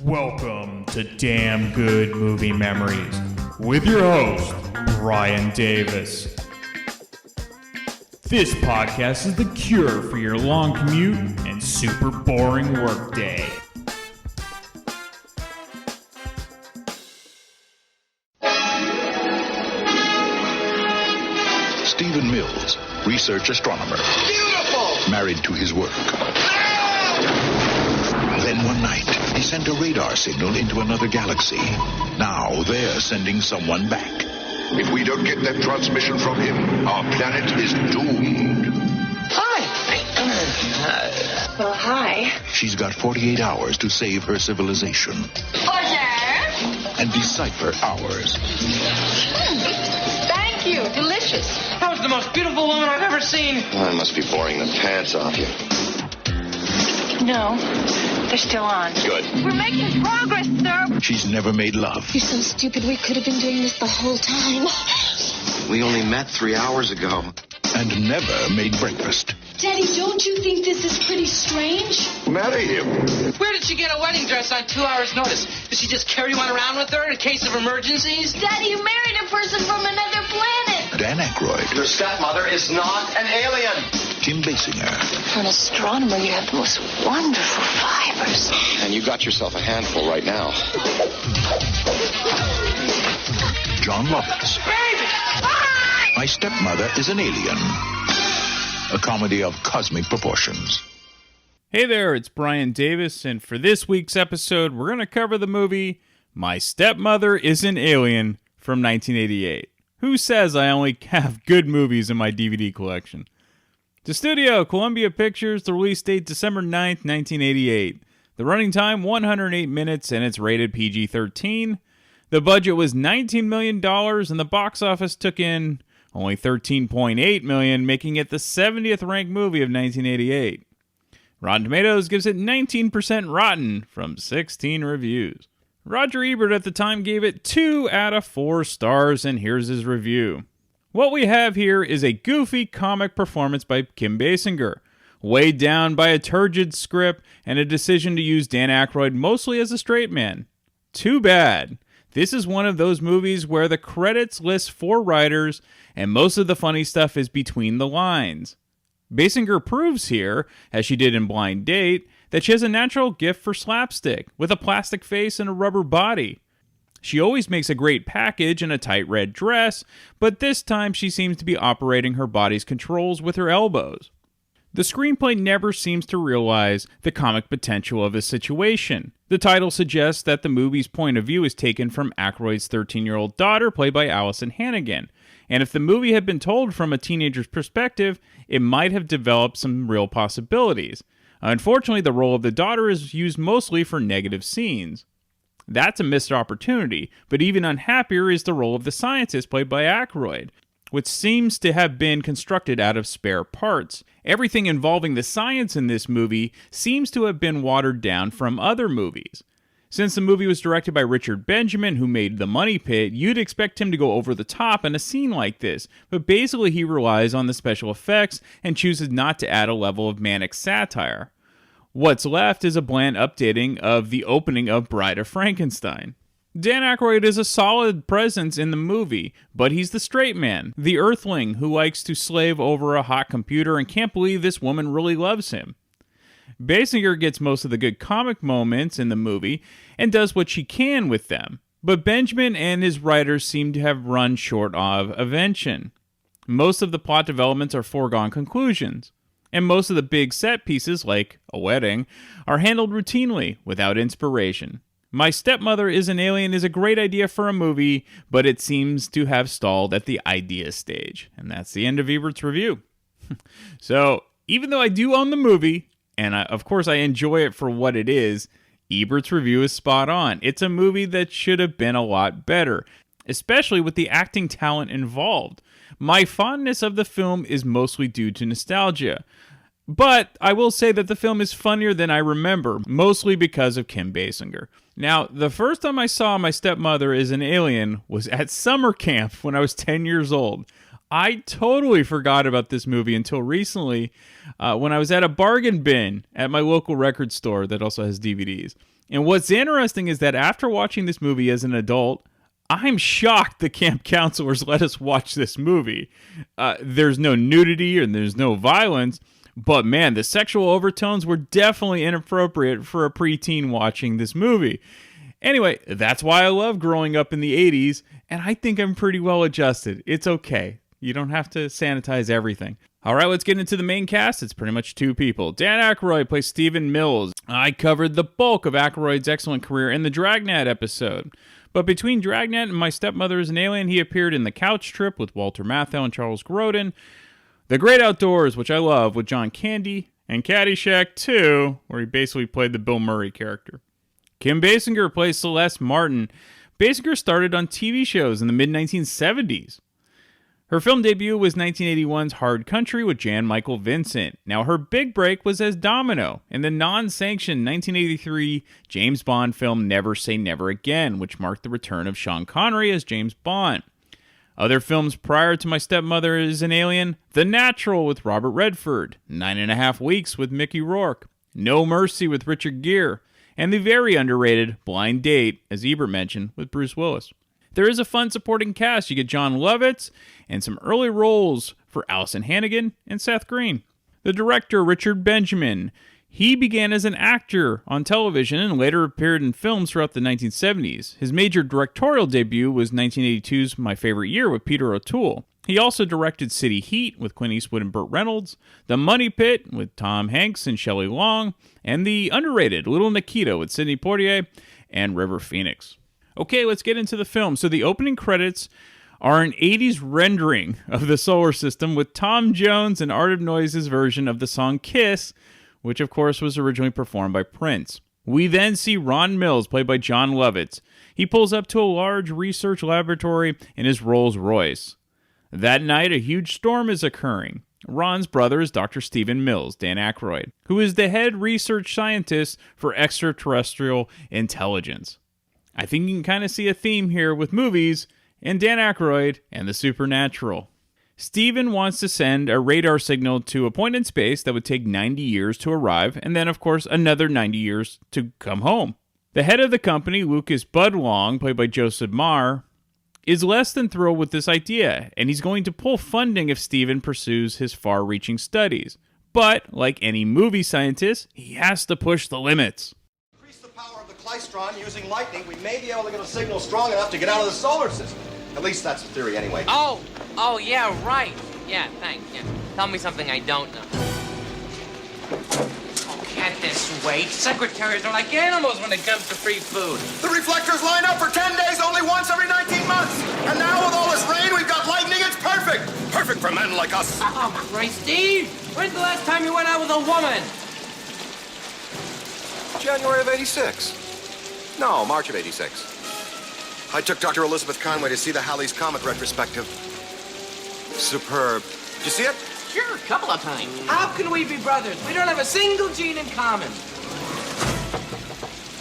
Welcome to Damn Good Movie Memories with your host, Brian Davis. This podcast is the cure for your long commute and super boring workday. Stephen Mills, research astronomer. Beautiful! Married to his work. Then one night, he sent a radar signal into another galaxy. Now they're sending someone back. If we don't get that transmission from him, our planet is doomed. Hi. Well, hi. She's got 48 hours to save her civilization. Bonjour. And decipher ours. Thank you. Delicious. That was the most beautiful woman I've ever seen. Oh, I must be boring the pants off you. No, they're still on. Good. We're making progress, sir. She's never made love. You're so stupid. We could have been doing this the whole time. We only met 3 hours ago. And never made breakfast. Daddy, don't you think this is pretty strange? Marry him. Where did she get a wedding dress on 2 hours' notice? Did she just carry one around with her in case of emergencies? Daddy, you married a person from another planet. Dan Aykroyd. Your stepmother is not an alien. Kim Basinger. For an astronomer, you have the most wonderful fibers. And you got yourself a handful right now. John Lovitz. Baby! My Stepmother is an Alien. A comedy of cosmic proportions. Hey there, it's Brian Davis, and for this week's episode, we're going to cover the movie My Stepmother is an Alien from 1988. Who says I only have good movies in my DVD collection? To studio, Columbia Pictures, the release date December 9th, 1988. The running time, 108 minutes, and it's rated PG-13. The budget was $19 million, and the box office took in only $13.8 million, making it the 70th ranked movie of 1988. Rotten Tomatoes gives it 19% rotten from 16 reviews. Roger Ebert at the time gave it 2 out of 4 stars, and here's his review. What we have here is a goofy comic performance by Kim Basinger, weighed down by a turgid script and a decision to use Dan Aykroyd mostly as a straight man. Too bad. This is one of those movies where the credits list 4 writers and most of the funny stuff is between the lines. Basinger proves here, as she did in Blind Date, that she has a natural gift for slapstick, with a plastic face and a rubber body. She always makes a great package in a tight red dress, but this time she seems to be operating her body's controls with her elbows. The screenplay never seems to realize the comic potential of the situation. The title suggests that the movie's point of view is taken from Aykroyd's 13-year-old daughter, played by Alyson Hannigan. And if the movie had been told from a teenager's perspective, it might have developed some real possibilities. Unfortunately, the role of the daughter is used mostly for negative scenes. That's a missed opportunity, but even unhappier is the role of the scientist, played by Aykroyd, which seems to have been constructed out of spare parts. Everything involving the science in this movie seems to have been watered down from other movies. Since the movie was directed by Richard Benjamin, who made The Money Pit, you'd expect him to go over the top in a scene like this, but basically he relies on the special effects and chooses not to add a level of manic satire. What's left is a bland updating of the opening of Bride of Frankenstein. Dan Aykroyd is a solid presence in the movie, but he's the straight man, the earthling who likes to slave over a hot computer and can't believe this woman really loves him. Basinger gets most of the good comic moments in the movie and does what she can with them, but Benjamin and his writers seem to have run short of invention. Most of the plot developments are foregone conclusions, and most of the big set pieces, like a wedding, are handled routinely without inspiration. My Stepmother is an Alien is a great idea for a movie, but it seems to have stalled at the idea stage. And that's the end of Ebert's review. So, even though I do own the movie, and of course I enjoy it for what it is, Ebert's review is spot on. It's a movie that should have been a lot better, especially with the acting talent involved. My fondness of the film is mostly due to nostalgia. But I will say that the film is funnier than I remember, mostly because of Kim Basinger. Now, the first time I saw My Stepmother is an Alien was at summer camp when I was 10 years old. I totally forgot about this movie until recently when I was at a bargain bin at my local record store that also has DVDs. And what's interesting is that after watching this movie as an adult, I'm shocked the camp counselors let us watch this movie. There's no nudity and there's no violence, but man, the sexual overtones were definitely inappropriate for a preteen watching this movie. Anyway, that's why I love growing up in the 80s, and I think I'm pretty well adjusted. It's okay. You don't have to sanitize everything. All right, let's get into the main cast. It's pretty much two people. Dan Aykroyd plays Stephen Mills. I covered the bulk of Aykroyd's excellent career in the Dragnet episode. But between Dragnet and My Stepmother is an Alien, he appeared in The Couch Trip with Walter Matthau and Charles Grodin, The Great Outdoors, which I love, with John Candy, and Caddyshack 2, where he basically played the Bill Murray character. Kim Basinger plays Celeste Martin. Basinger started on TV shows in the mid-1970s. Her film debut was 1981's Hard Country with Jan Michael Vincent. Now, her big break was as Domino in the non-sanctioned 1983 James Bond film Never Say Never Again, which marked the return of Sean Connery as James Bond. Other films prior to My Stepmother is an Alien: The Natural with Robert Redford, 9.5 Weeks with Mickey Rourke, No Mercy with Richard Gere, and the very underrated Blind Date, as Ebert mentioned, with Bruce Willis. There is a fun supporting cast. You get John Lovitz and some early roles for Alyson Hannigan and Seth Green. The director, Richard Benjamin, he began as an actor on television and later appeared in films throughout the 1970s. His major directorial debut was 1982's My Favorite Year with Peter O'Toole. He also directed City Heat with Clint Eastwood and Burt Reynolds, The Money Pit with Tom Hanks and Shelley Long, and the underrated Little Nikita with Sidney Poitier and River Phoenix. Okay, let's get into the film. So the opening credits are an 80s rendering of the solar system with Tom Jones and Art of Noise's version of the song Kiss, which of course was originally performed by Prince. We then see Ron Mills, played by John Lovitz. He pulls up to a large research laboratory in his Rolls Royce. That night, a huge storm is occurring. Ron's brother is Dr. Stephen Mills, Dan Aykroyd, who is the head research scientist for extraterrestrial intelligence. I think you can kind of see a theme here with movies and Dan Aykroyd and the supernatural. Stephen wants to send a radar signal to a point in space that would take 90 years to arrive, and then, of course, another 90 years to come home. The head of the company, Lucas Budlong, played by Joseph Marr, is less than thrilled with this idea, and he's going to pull funding if Stephen pursues his far-reaching studies. But, like any movie scientist, he has to push the limits. Increase the power of the klystron using lightning, we may be able to get a signal strong enough to get out of the solar system. At least that's the theory anyway. Oh, yeah, right. Yeah, thanks. Yeah. Tell me something I don't know. Oh, can't this wait? Secretaries are like animals when it comes to free food. The reflectors line up for 10 days, only once every 19 months. And now with all this rain, we've got lightning. It's perfect. Perfect for men like us. Oh, Christ, Steve! When's the last time you went out with a woman? January of 86. No, March of 86. I took Dr. Elizabeth Conway to see the Halley's Comet retrospective. Superb. Did you see it? Sure, a couple of times. How can we be brothers? We don't have a single gene in common.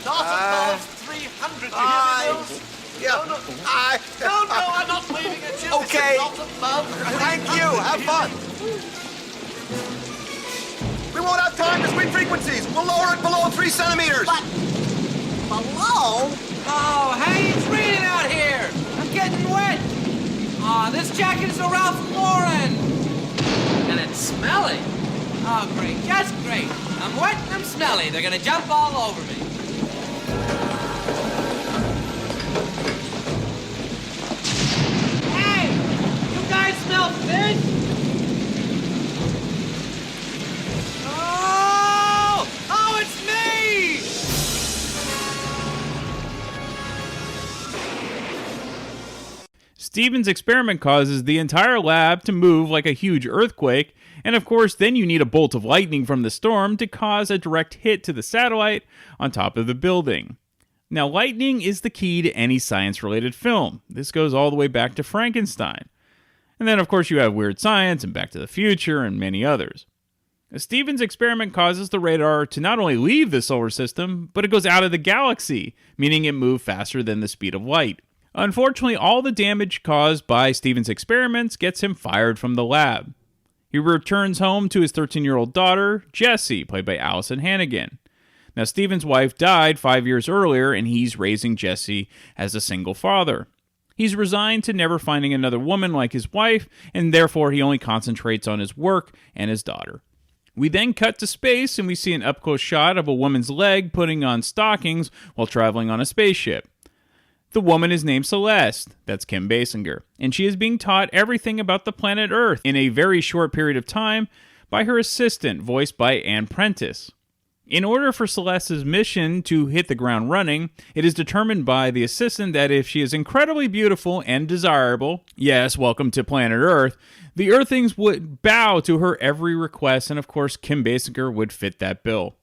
Dolphin 300, Yeah. No, I'm not leaving it. Okay. Thank you. Have fun. We won't have time to speed frequencies. We'll lower it below 3 centimeters. What? Below? Oh, hey, it's raining out here. I'm getting wet. Aw, this jacket is a Ralph Lauren. And it's smelly. Oh, great, just great. I'm wet and I'm smelly. They're gonna jump all over me. Hey, you guys smell fish? Oh, it's me! Stephen's experiment causes the entire lab to move like a huge earthquake, and of course then you need a bolt of lightning from the storm to cause a direct hit to the satellite on top of the building. Now, lightning is the key to any science-related film. This goes all the way back to Frankenstein. And then of course you have Weird Science and Back to the Future and many others. Stephen's experiment causes the radar to not only leave the solar system, but it goes out of the galaxy, meaning it moved faster than the speed of light. Unfortunately, all the damage caused by Steven's experiments gets him fired from the lab. He returns home to his 13-year-old daughter, Jessie, played by Alyson Hannigan. Now, Steven's wife died 5 years earlier, and he's raising Jessie as a single father. He's resigned to never finding another woman like his wife, and therefore he only concentrates on his work and his daughter. We then cut to space, and we see an up-close shot of a woman's leg putting on stockings while traveling on a spaceship. The woman is named Celeste, that's Kim Basinger, and she is being taught everything about the planet Earth in a very short period of time by her assistant, voiced by Ann Prentice. In order for Celeste's mission to hit the ground running, it is determined by the assistant that if she is incredibly beautiful and desirable, yes, welcome to planet Earth, the Earthlings would bow to her every request, and of course Kim Basinger would fit that bill.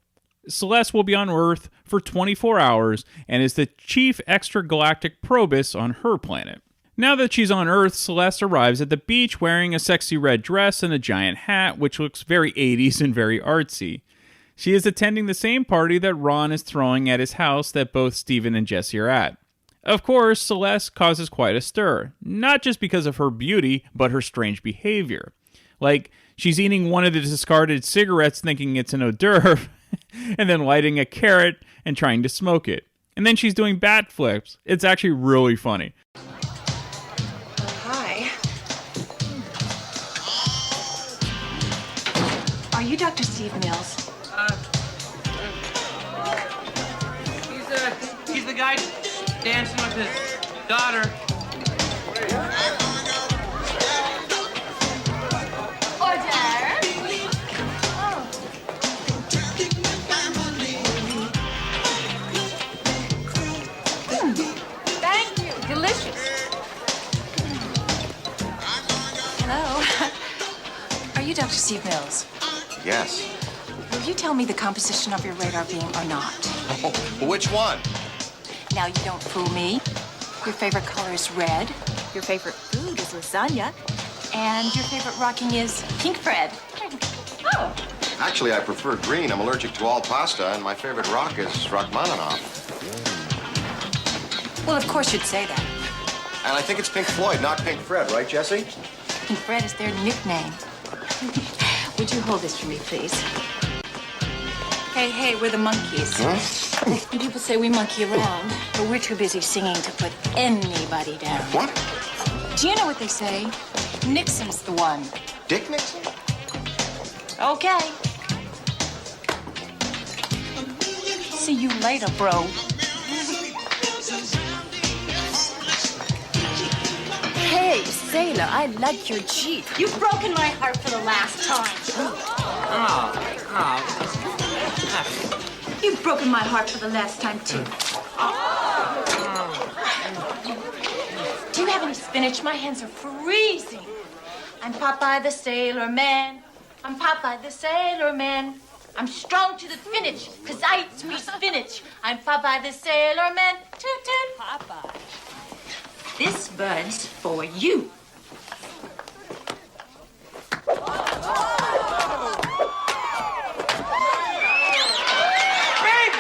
Celeste will be on Earth for 24 hours and is the chief extra-galactic probist on her planet. Now that she's on Earth, Celeste arrives at the beach wearing a sexy red dress and a giant hat, which looks very 80s and very artsy. She is attending the same party that Ron is throwing at his house that both Steven and Jessie are at. Of course, Celeste causes quite a stir, not just because of her beauty, but her strange behavior. Like, she's eating one of the discarded cigarettes thinking it's an hors d'oeuvre, and then lighting a carrot and trying to smoke it. And then she's doing bat flips. It's actually really funny. Hi. Are you Dr. Steve Mills? He's the guy dancing with his daughter. Dr. Steve Mills, Yes. will you tell me the composition of your radar beam or not? Oh, which one? Now, you don't fool me. Your favorite color is red. Your favorite food is lasagna. And your favorite rocking is Pink Fred. Oh. Actually, I prefer green. I'm allergic to all pasta, and my favorite rock is Rachmaninoff. Well, of course you'd say that. And I think it's Pink Floyd, not Pink Fred, right, Jessie? Pink Fred is their nickname. Would you hold this for me, please? Hey, we're the monkeys. Huh? And people say we monkey around, but we're too busy singing to put anybody down. What? Do you know what they say? Nixon's the one. Dick Nixon? Okay. See you later, bro. Hey, sailor, I like your Jeep. You've broken my heart for the last time. You've broken my heart for the last time, too. Do you have any spinach? My hands are freezing. I'm Popeye the Sailor Man. I'm Popeye the Sailor Man. I'm strong to the finish, 'cause I eat sweet spinach. I'm Popeye the Sailor Man. Toot toot. Popeye. This bud's for you. Baby!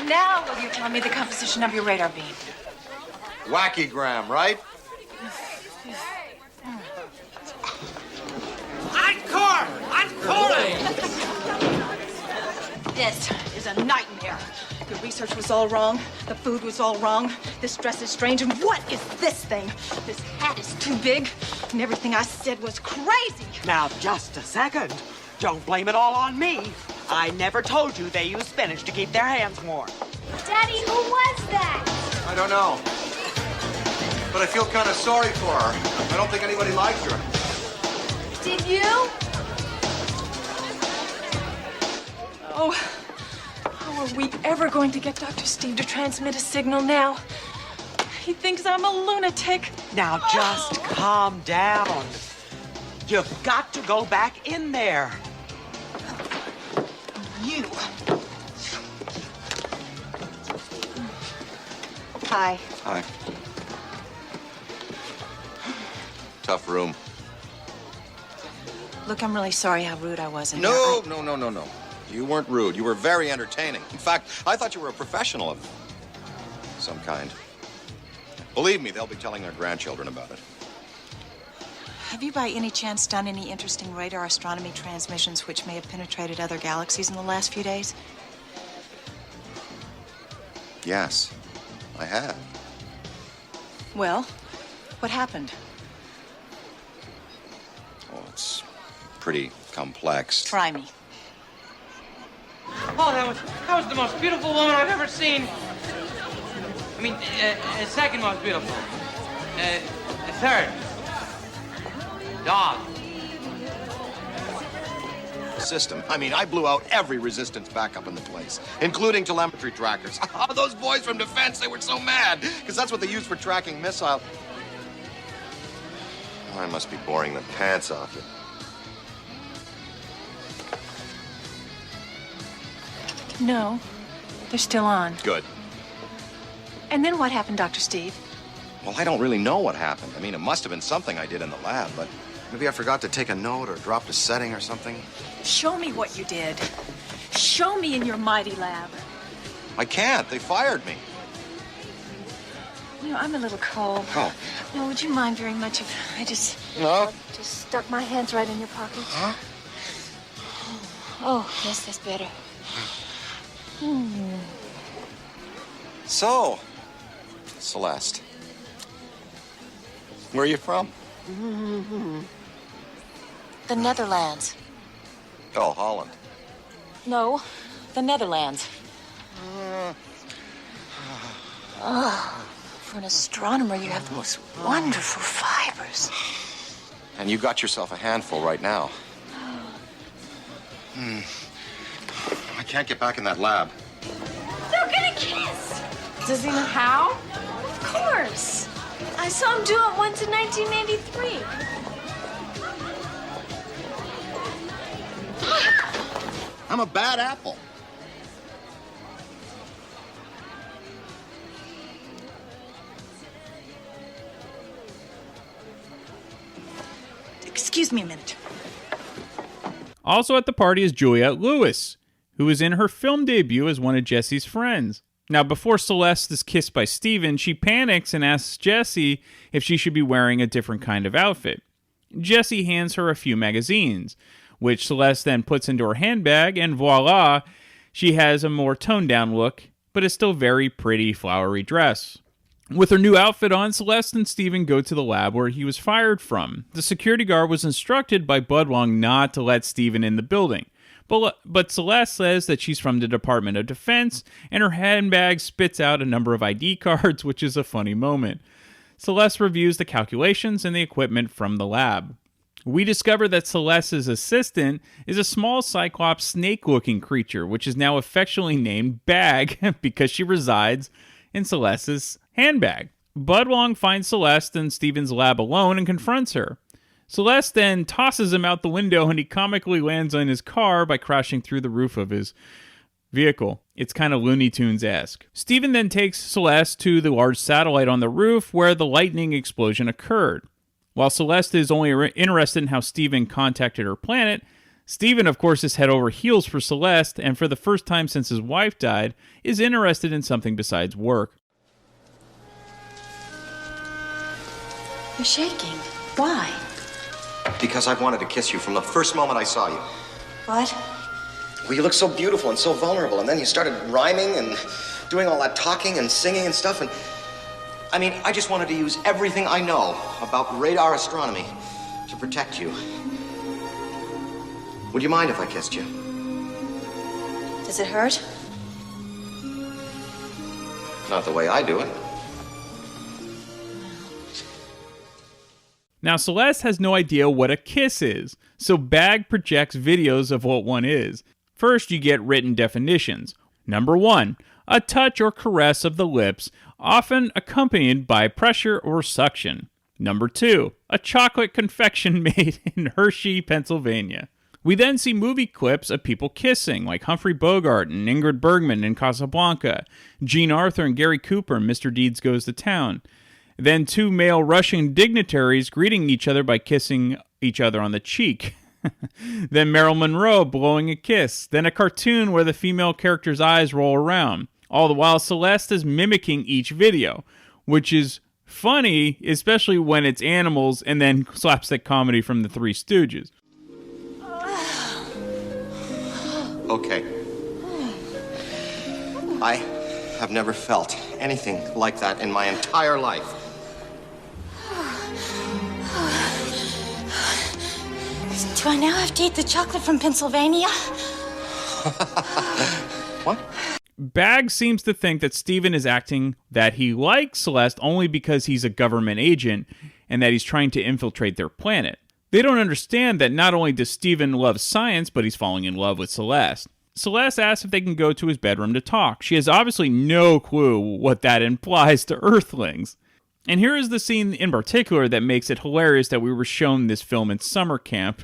Now will you tell me the composition of your radar beam? Wackygram, right? Encore! Encore! This is a nightmare. The research was all wrong. The food was all wrong. This dress is strange. And what is this thing? This hat is too big. And everything I said was crazy. Now, just a second. Don't blame it all on me. I never told you they use spinach to keep their hands warm. Daddy, who was that? I don't know. But I feel kind of sorry for her. I don't think anybody liked her. Did you? Oh, how are we ever going to get Dr. Steve to transmit a signal now? He thinks I'm a lunatic. Now, just calm down. You've got to go back in there. You. Hi. Hi. Tough room. Look, I'm really sorry how rude I was in No. here. You weren't rude. You were very entertaining. In fact, I thought you were a professional of some kind. Believe me, they'll be telling their grandchildren about it. Have you by any chance done any interesting radar astronomy transmissions which may have penetrated other galaxies in the last few days? Yes, I have. Well, what happened? Oh, it's pretty complex. Try me. Oh, that was the most beautiful woman I've ever seen. I mean, second most beautiful. Third. Dog. System. I mean, I blew out every resistance backup in the place, including telemetry trackers. Oh, those boys from Defense, they were so mad, because that's what they used for tracking missiles. Oh, I must be boring the pants off you. No, they're still on. Good. And then what happened, Dr. Steve? Well, I don't really know what happened. I mean, it must have been something I did in the lab, but maybe I forgot to take a note or dropped a setting or something. Show me what you did. Show me in your mighty lab. I can't. They fired me. You know, I'm a little cold. Oh. No, would you mind very much if I just... No? Just stuck my hands right in your pockets? Huh? Oh, yes, that's better. So, Celeste, where are you from? The Netherlands. Oh, Holland. No, the Netherlands. Oh, for an astronomer, you have the most wonderful fibers. And you got yourself a handful right now. I can't get back in that lab. They're gonna kiss! Does he know how? Of course. I saw him do it once in 1983. I'm a bad apple. Excuse me a minute. Also at the party is Juliette Lewis, who is in her film debut as one of Jesse's friends. Now, before Celeste is kissed by Steven, she panics and asks Jesse if she should be wearing a different kind of outfit. Jesse hands her a few magazines, which Celeste then puts into her handbag, and voila, she has a more toned-down look, but is still very pretty, flowery dress. With her new outfit on, Celeste and Steven go to the lab where he was fired from. The security guard was instructed by Budwong not to let Steven in the building. But Celeste says that she's from the Department of Defense, and her handbag spits out a number of ID cards, which is a funny moment. Celeste reviews the calculations and the equipment from the lab. We discover that Celeste's assistant is a small cyclops snake-looking creature, which is now affectionately named Bag because she resides in Celeste's handbag. Budwong finds Celeste in Steven's lab alone and confronts her. Celeste then tosses him out the window, and he comically lands on his car by crashing through the roof of his vehicle. It's kind of Looney Tunes-esque. Steven then takes Celeste to the large satellite on the roof where the lightning explosion occurred. While Celeste is only interested in how Steven contacted her planet, Steven, of course, is head over heels for Celeste, and for the first time since his wife died, is interested in something besides work. You're shaking. Why? Because I've wanted to kiss you from the first moment I saw you. What? Well, you looked so beautiful and so vulnerable, and then you started rhyming and doing all that talking and singing and stuff, and I mean, I just wanted to use everything I know about radar astronomy to protect you. Would you mind if I kissed you? Does it hurt? Not the way I do it. Now, Celeste has no idea what a kiss is, so Bag projects videos of what one is. First, you get written definitions. Number 1, a touch or caress of the lips, often accompanied by pressure or suction. Number 2, a chocolate confection made in Hershey, Pennsylvania. We then see movie clips of people kissing, like Humphrey Bogart and Ingrid Bergman in Casablanca, Jean Arthur and Gary Cooper in Mr. Deeds Goes to Town. Then 2 male Russian dignitaries greeting each other by kissing each other on the cheek. Then Marilyn Monroe blowing a kiss. Then a cartoon where the female character's eyes roll around. All the while Celeste is mimicking each video, which is funny, especially when it's animals and then slapstick comedy from the Three Stooges. Okay. I have never felt anything like that in my entire life. Do I now have to eat the chocolate from Pennsylvania? What? Baggs seems to think that Steven is acting that he likes Celeste only because he's a government agent and that he's trying to infiltrate their planet. They don't understand that not only does Steven love science, but he's falling in love with Celeste. Celeste asks if they can go to his bedroom to talk. She has obviously no clue what that implies to Earthlings. And here is the scene in particular that makes it hilarious that we were shown this film in summer camp.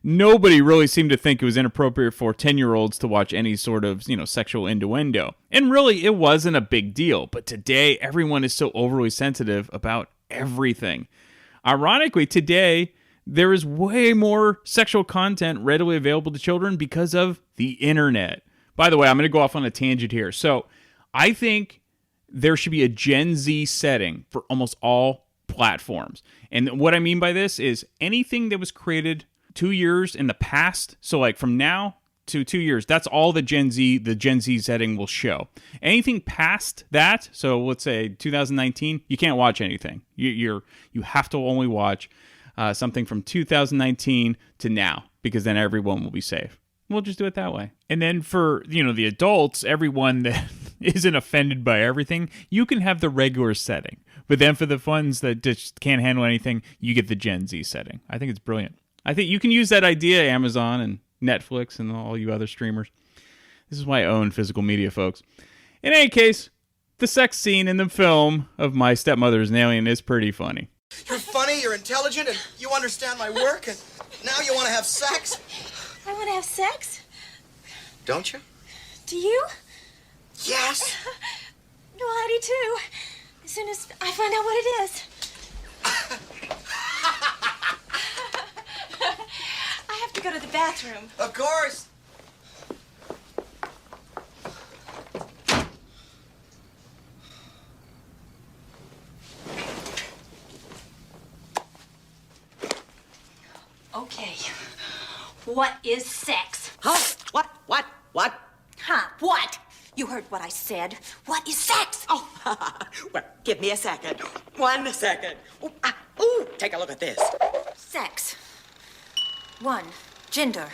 Nobody really seemed to think it was inappropriate for 10-year-olds to watch any sort of, sexual innuendo. And really, it wasn't a big deal. But today, everyone is so overly sensitive about everything. Ironically, today, there is way more sexual content readily available to children because of the internet. By the way, I'm going to go off on a tangent here. So, I think there should be a Gen Z setting for almost all platforms. And what I mean by this is anything that was created 2 years in the past, so like from now to 2 years, that's all the Gen Z setting will show. Anything past that, so let's say 2019, you can't watch anything. You have to only watch something from 2019 to now, because then everyone will be safe. We'll just do it that way. And then for, the adults, everyone that isn't offended by everything, you can have the regular setting. But then for the ones that just can't handle anything, you get the Gen Z setting. I think it's brilliant. I think you can use that idea, Amazon and Netflix and all you other streamers. This is why I own physical media, folks. In any case, the sex scene in the film of My Stepmother is an Alien is pretty funny. You're funny, you're intelligent, and you understand my work, and now you want to have sex? I want to have sex. Don't you? Do you? Yes. No, I do too. As soon as I find out what it is. I have to go to the bathroom. Of course. Okay. What is sex? Huh? What? Huh? What? You heard what I said. What is sex? Oh, well, give me a second. 1 second. Ooh, take a look at this. Sex. 1. Gender.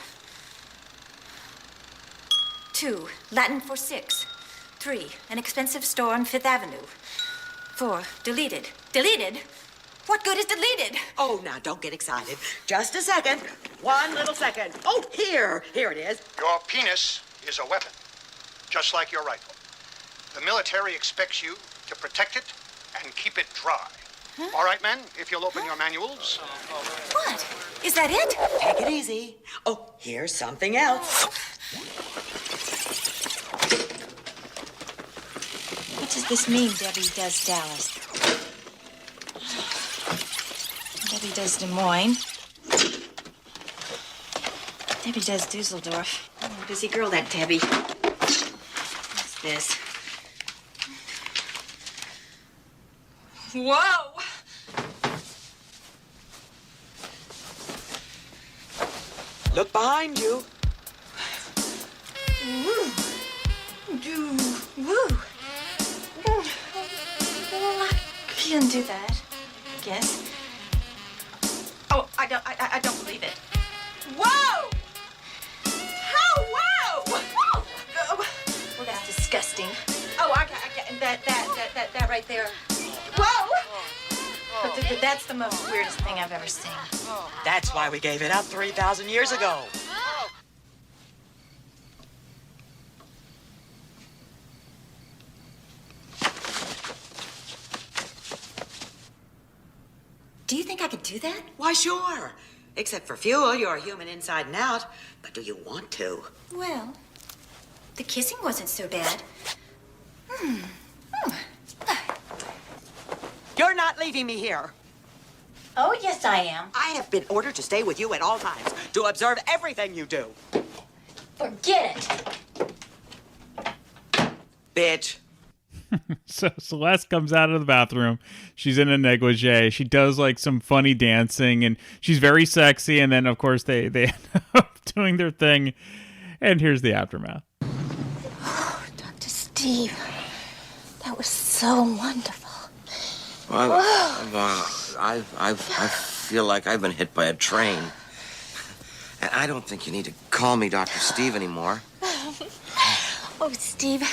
2. Latin for 6. 3. An expensive store on 5th Avenue. 4. Deleted. Deleted? What good is deleted? Oh, now, don't get excited. Just a second. 1 little second. Oh, here it is. Your penis is a weapon, just like your rifle. The military expects you to protect it and keep it dry. Huh? All right, men, if you'll open your manuals. What? Is that it? Take it easy. Oh, here's something else. What does this mean, Debbie does Dallas? Debbie does Des Moines. Debbie does Dusseldorf. Oh, busy girl, that Debbie. What's this? Whoa! Look behind you. Woo! Woo! I can't do that. I guess. Oh, I don't believe it. Whoa! How? Whoa! Well, that's disgusting. Oh, I that right there. Whoa! But that's the most weirdest thing I've ever seen. That's why we gave it up 3,000 years ago. Do you think I could do that? Why, sure. Except for fuel, you're a human inside and out. But do you want to? Well, the kissing wasn't so bad. You're not leaving me here. Oh, yes, I am. I have been ordered to stay with you at all times, to observe everything you do. Forget it. Bitch. So Celeste comes out of the bathroom. She's in a negligee. She does like some funny dancing, and she's very sexy. And then, of course, they end up doing their thing. And here's the aftermath. Oh, Dr. Steve, that was so wonderful. Well, I feel like I've been hit by a train. And I don't think you need to call me Dr. Steve anymore. Oh, Steve.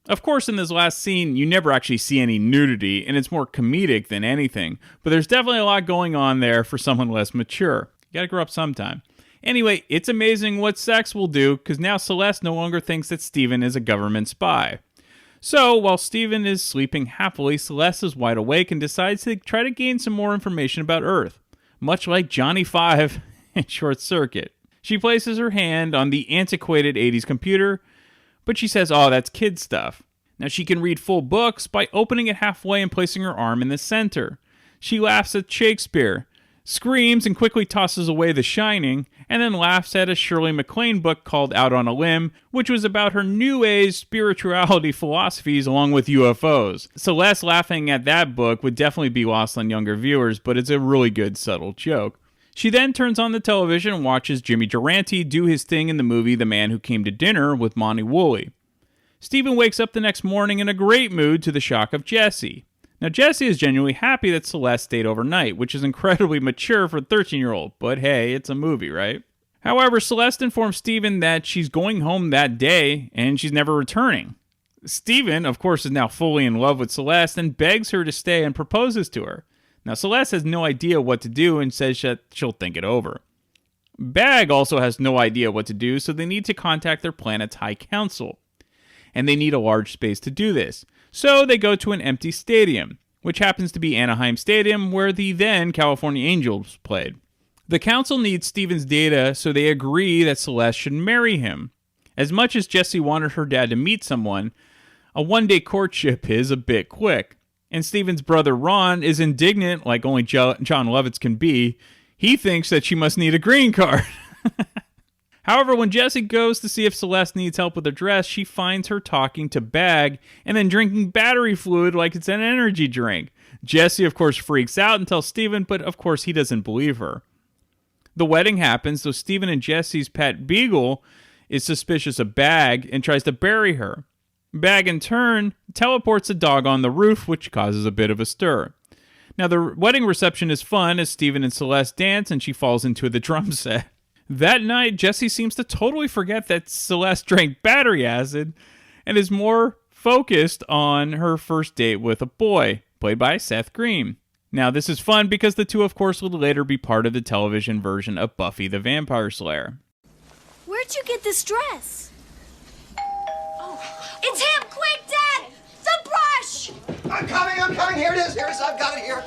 Of course, in this last scene, you never actually see any nudity, and it's more comedic than anything. But there's definitely a lot going on there for someone less mature. You gotta grow up sometime. Anyway, it's amazing what sex will do, because now Celeste no longer thinks that Steven is a government spy. So, while Steven is sleeping happily, Celeste is wide awake and decides to try to gain some more information about Earth. Much like Johnny Five in Short Circuit. She places her hand on the antiquated 80s computer, but she says, oh, that's kid stuff. Now she can read full books by opening it halfway and placing her arm in the center. She laughs at Shakespeare, screams and quickly tosses away The Shining, and then laughs at a Shirley MacLaine book called Out on a Limb, which was about her New Age spirituality philosophies along with UFOs. Celeste laughing at that book would definitely be lost on younger viewers, but it's a really good subtle joke. She then turns on the television and watches Jimmy Durante do his thing in the movie The Man Who Came to Dinner with Monty Woolley. Stephen wakes up the next morning in a great mood to the shock of Jesse. Now, Jesse is genuinely happy that Celeste stayed overnight, which is incredibly mature for a 13-year-old, but hey, it's a movie, right? However, Celeste informs Stephen that she's going home that day and she's never returning. Stephen, of course, is now fully in love with Celeste and begs her to stay and proposes to her. Now, Celeste has no idea what to do and says that she'll think it over. Bag also has no idea what to do, so they need to contact their planet's High Council. And they need a large space to do this. So they go to an empty stadium, which happens to be Anaheim Stadium, where the then California Angels played. The council needs Steven's data, so they agree that Celeste should marry him. As much as Jesse wanted her dad to meet someone, a one-day courtship is a bit quick. And Steven's brother Ron is indignant, like only John Lovitz can be. He thinks that she must need a green card. However, when Jessie goes to see if Celeste needs help with her dress, she finds her talking to Bag and then drinking battery fluid like it's an energy drink. Jessie, of course, freaks out and tells Steven, but of course he doesn't believe her. The wedding happens, so Steven and Jessie's pet Beagle is suspicious of Bag and tries to bury her. Bag, in turn, teleports a dog on the roof, which causes a bit of a stir. Now, the wedding reception is fun as Steven and Celeste dance and she falls into the drum set. That night, Jessie seems to totally forget that Celeste drank battery acid and is more focused on her first date with a boy, played by Seth Green. Now, this is fun because the two, of course, would later be part of the television version of Buffy the Vampire Slayer. Where'd you get this dress? Oh, it's him! Quick, Dad! The brush! I'm coming. Here it is. I've got it here.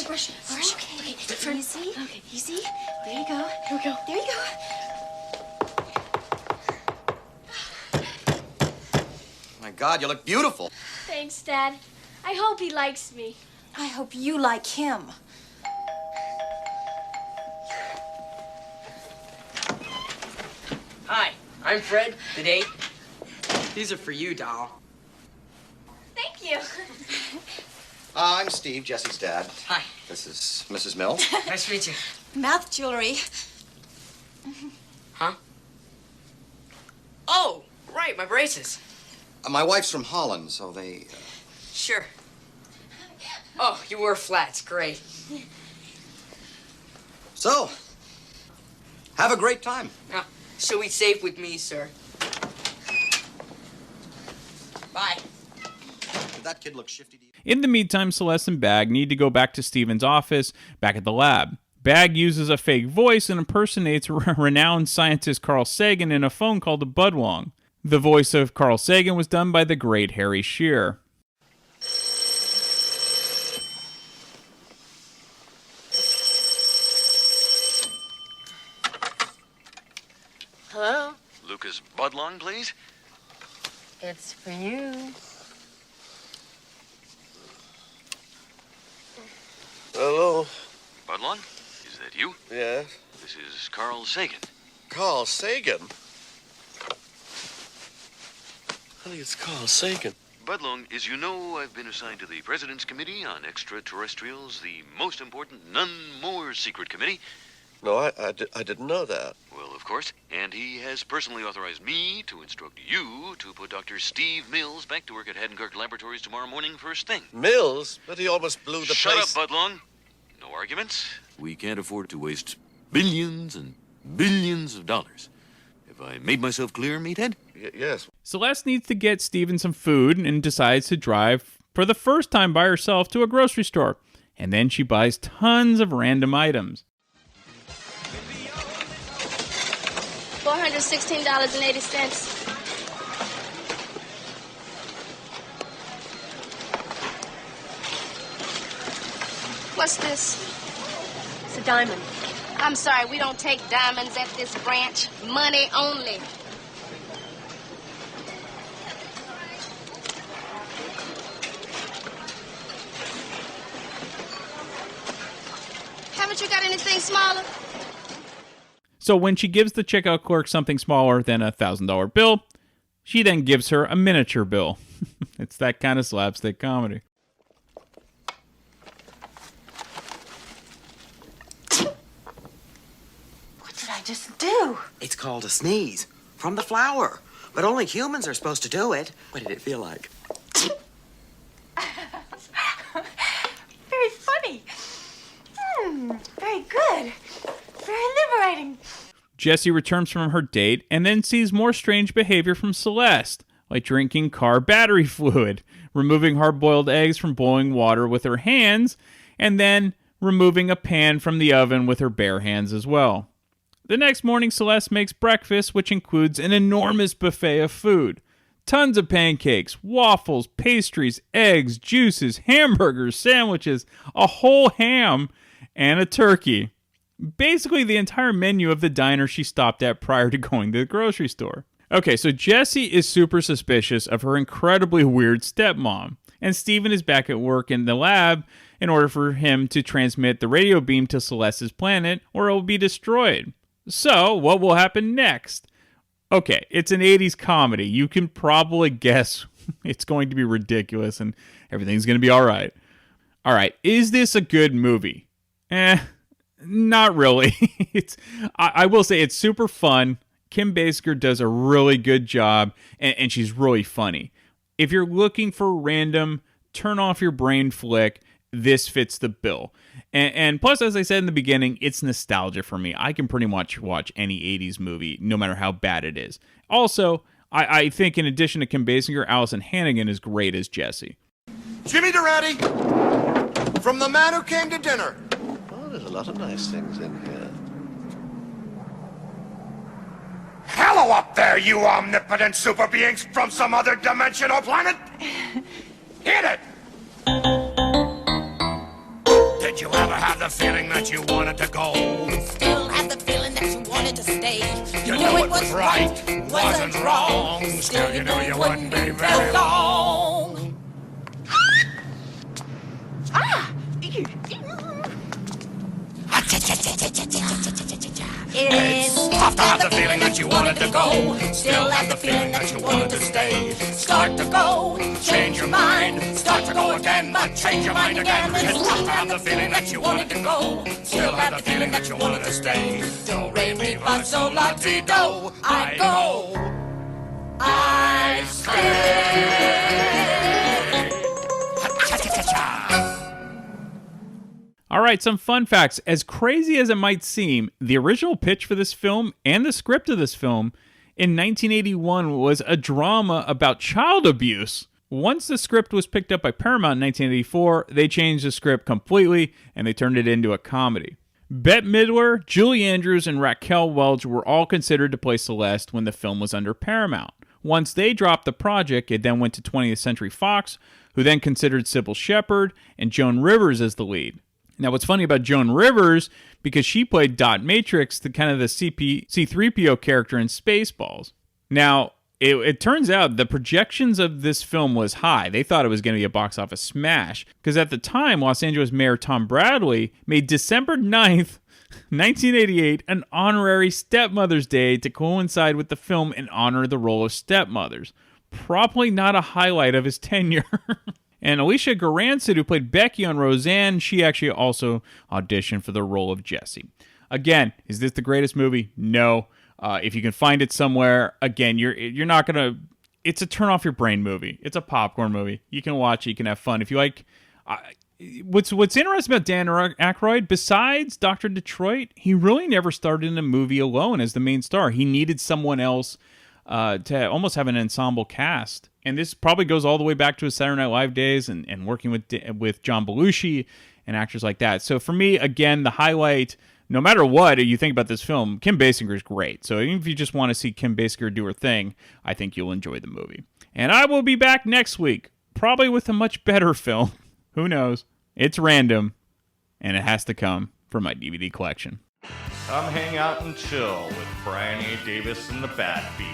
Brush. Okay. Easy. Okay. Easy. There you go. Here we go. There you go. My God, you look beautiful. Thanks, Dad. I hope he likes me. I hope you like him. Hi, I'm Fred, the date. These are for you, doll. Thank you. I'm Steve, Jessie's dad. Hi. This is Mrs. Mills. Nice to meet you. Mouth jewelry. Huh? Oh, right, my braces. My wife's from Holland, so they... Sure. Oh, you wear flats. Great. So, have a great time. Now, she'll be safe with me, sir. Bye. Did that kid look shifty to you? In the meantime, Celeste and Bag need to go back to Steven's office, back at the lab. Bag uses a fake voice and impersonates renowned scientist Carl Sagan in a phone call to Budwong. The voice of Carl Sagan was done by the great Harry Shearer. Hello? Lucas Budlong, please? It's for you. Hello? Budlong? Is that you? Yes. This is Carl Sagan. Carl Sagan? I think it's Carl Sagan. Budlong, as you know, I've been assigned to the President's Committee on Extraterrestrials, the most important, none more secret committee. No, I didn't know that. Well, of course. And he has personally authorized me to instruct you to put Dr. Steve Mills back to work at Hannigan Laboratories tomorrow morning first thing. Mills? But he almost blew the Shut place. up, Budlong. No arguments. We can't afford to waste billions and billions of dollars. Have I made myself clear, meathead? Yes. Celeste needs to get Steven some food and decides to drive for the first time by herself to a grocery store. And then she buys tons of random items. $416.80. What's this? It's a diamond. I'm sorry, we don't take diamonds at this branch. Money only. Haven't you got anything smaller? So when she gives the checkout clerk something smaller than a $1,000 bill, she then gives her a miniature bill. It's that kind of slapstick comedy. What did I just do? It's called a sneeze from the flower, but only humans are supposed to do it. What did it feel like? Very funny. Very good. Very liberating. Jessie returns from her date and then sees more strange behavior from Celeste, like drinking car battery fluid, removing hard-boiled eggs from boiling water with her hands, and then removing a pan from the oven with her bare hands as well. The next morning, Celeste makes breakfast, which includes an enormous buffet of food. Tons of pancakes, waffles, pastries, eggs, juices, hamburgers, sandwiches, a whole ham, and a turkey. Basically the entire menu of the diner she stopped at prior to going to the grocery store. Okay, so Jessie is super suspicious of her incredibly weird stepmom, and Steven is back at work in the lab in order for him to transmit the radio beam to Celeste's planet or it will be destroyed. So, what will happen next? Okay, it's an 80s comedy. You can probably guess it's going to be ridiculous and everything's going to be alright. Alright, is this a good movie? Not really. I will say it's super fun. Kim Basinger does a really good job, and she's really funny. If you're looking for random, turn off your brain flick, this fits the bill. And plus, as I said in the beginning, it's nostalgia for me. I can pretty much watch any 80s movie, no matter how bad it is. Also, I think in addition to Kim Basinger, Alyson Hannigan is great as Jessie. Jimmy Durante, from the man who came to dinner. Oh, there's a lot of nice things in here. Hello up there, you omnipotent super beings from some other dimension or planet! Hit it! Did you ever have the feeling that you wanted to go? Still have the feeling that you wanted to stay. You knew it was right, wasn't wrong. Still you knew you wouldn't be very long. It's tough to have the feeling that you wanted to go. Still have the feeling that you wanted to stay. Start to go, change your mind. Start to go again, but change your mind again. It's tough to have the feeling that you wanted to go. Still have the feeling that you wanted to stay. Do, re, mi, fa, sol, la, ti, do. I go. I stay. All right, some fun facts. As crazy as it might seem, the original pitch for this film and the script of this film in 1981 was a drama about child abuse. Once the script was picked up by Paramount in 1984, they changed the script completely and they turned it into a comedy. Bette Midler, Julie Andrews, and Raquel Welch were all considered to play Celeste when the film was under Paramount. Once they dropped the project, it then went to 20th Century Fox, who then considered Sybil Shepherd and Joan Rivers as the lead. Now, what's funny about Joan Rivers, because she played Dot Matrix, the kind of the C-3PO character in Spaceballs. Now, it turns out the projections of this film was high. They thought it was going to be a box office smash, because at the time, Los Angeles Mayor Tom Bradley made December 9th, 1988, an honorary Stepmother's Day to coincide with the film and honor the role of stepmothers. probably not a highlight of his tenure. And Alicia Garansett, who played Becky on Roseanne, she actually also auditioned for the role of Jessie. Again, is this the greatest movie? No. If you can find it somewhere, again, you're not gonna. It's a turn off your brain movie. It's a popcorn movie. You can watch it. You can have fun. If you like, what's interesting about Dan Aykroyd, besides Dr. Detroit, he really never started in a movie alone as the main star. He needed someone else to almost have an ensemble cast. And this probably goes all the way back to his Saturday Night Live days and working with John Belushi and actors like that. So for me, again, the highlight, no matter what you think about this film, Kim Basinger is great. So even if you just want to see Kim Basinger do her thing, I think you'll enjoy the movie. And I will be back next week, probably with a much better film. Who knows? It's random, and it has to come from my DVD collection. Come hang out and chill with Brian A. Davis and the Bad Beat.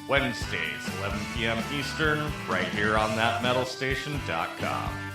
Wednesdays, 11 p.m. Eastern, right here on thatmetalstation.com.